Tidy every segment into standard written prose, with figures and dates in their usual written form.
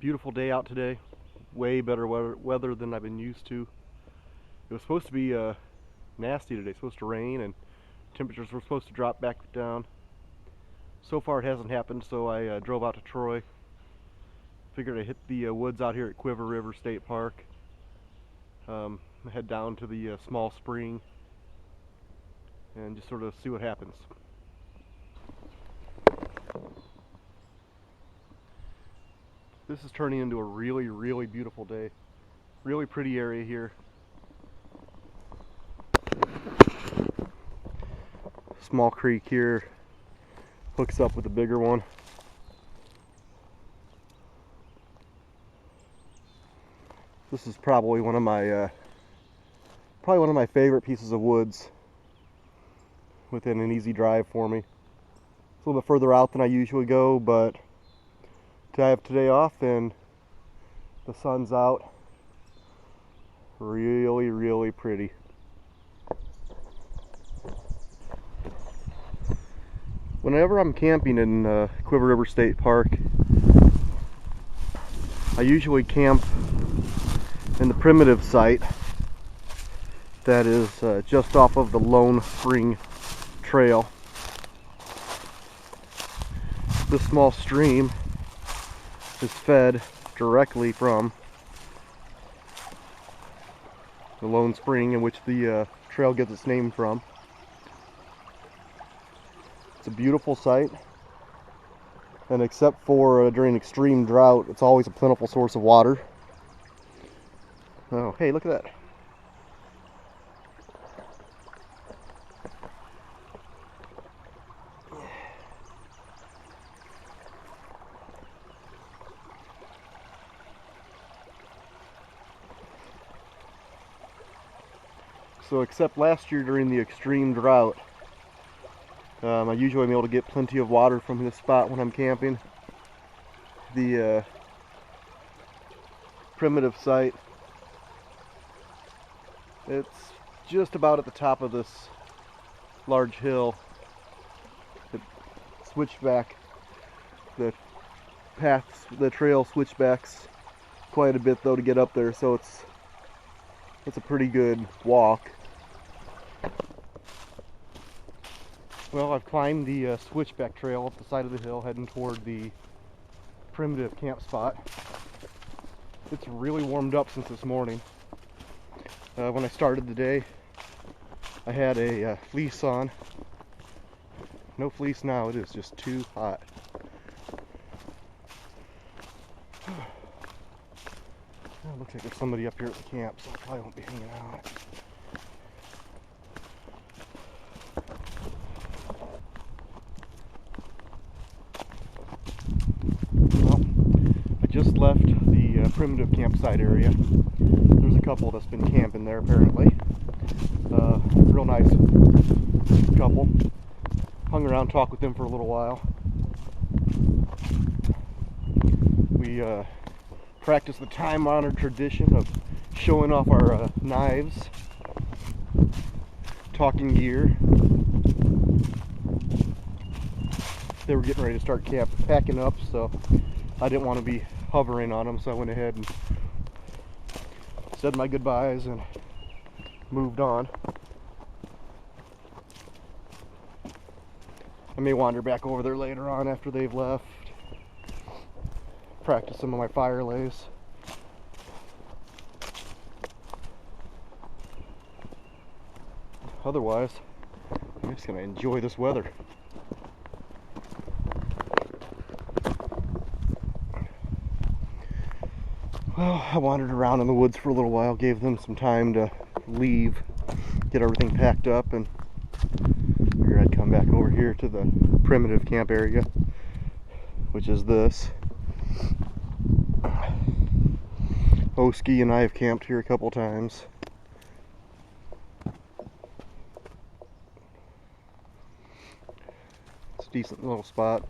Beautiful day out today. Way better weather than I've been used to. It was supposed to be nasty today. Supposed to rain and temperatures were supposed to drop back down. So far it hasn't happened, so I drove out to Troy. Figured I'd hit the woods out here at Quiver River State Park. Head down to the small spring and just sort of see what happens. This is turning into a really beautiful day. Really pretty area here. Small creek here hooks up with the bigger one. This is probably one of my favorite pieces of woods within an easy drive for me. It's a little bit further out than I usually go, but to have today off and the sun's out, really pretty. Whenever I'm camping in Quiver River State Park, I usually camp in the primitive site that is just off of the Lone Spring Trail. This small stream is fed directly from the Lone Spring, in which the trail gets its name from. It's a beautiful sight, and except for during extreme drought, it's always a plentiful source of water. Oh, hey, look at that. So except last year during the extreme drought, I usually am able to get plenty of water from this spot when I'm camping. The primitive site, it's just about at the top of this large hill. It switched back. The trail switchbacks quite a bit though to get up there, so it's a pretty good walk. Well, I've climbed the switchback trail up the side of the hill heading toward the primitive camp spot. It's really warmed up since this morning. When I started the day, I had a fleece on. No fleece now, it is just too hot. Well, looks like there's somebody up here at the camp, so I probably won't be hanging out. Well, I just left the primitive campsite area. There's a couple that's been camping there apparently. Real nice couple. Hung around, talked with them for a little while. We practiced the time-honored tradition of showing off our knives, talking gear. They were getting ready to start packing up, so I didn't want to be hovering on them, so I went ahead and said my goodbyes and moved on. I may wander back over there later on after they've left, practice some of my fire lays. Otherwise, I'm just going to enjoy this weather. Well, I wandered around in the woods for a little while, gave them some time to leave, get everything packed up, and figured I'd come back over here to the primitive camp area, which is this. Oski and I have camped here a couple times. It's a decent little spot.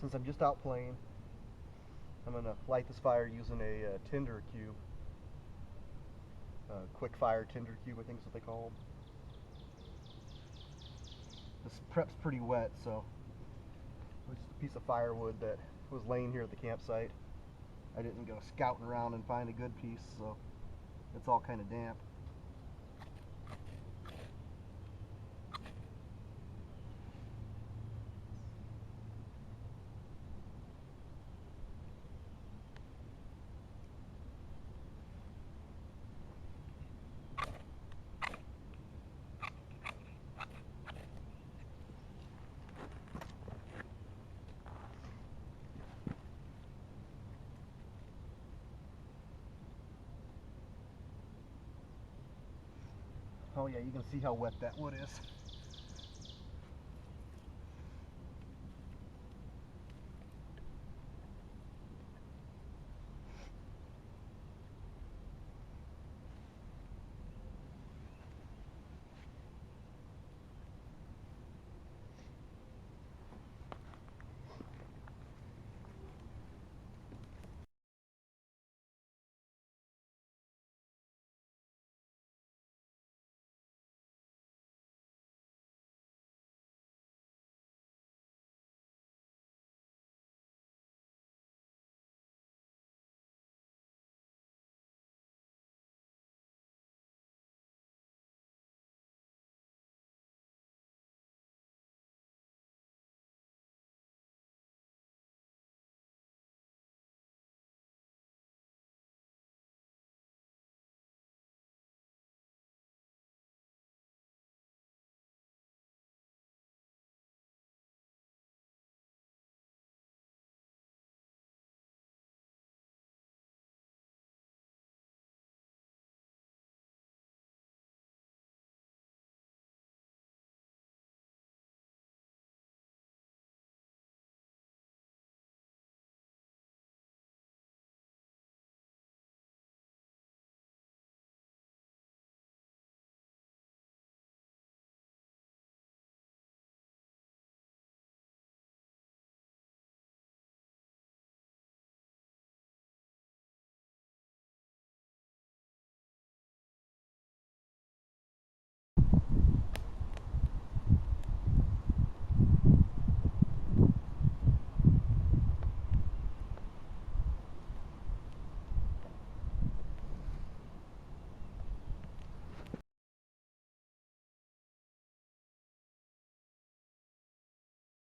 since I'm just out playing, I'm going to light this fire using a tinder cube. Quick fire tinder cube, I think is what they call them. This prep's pretty wet, so it's just a piece of firewood that was laying here at the campsite. I didn't go scouting around and find a good piece, so it's all kind of damp. Oh yeah, you can see how wet that wood is.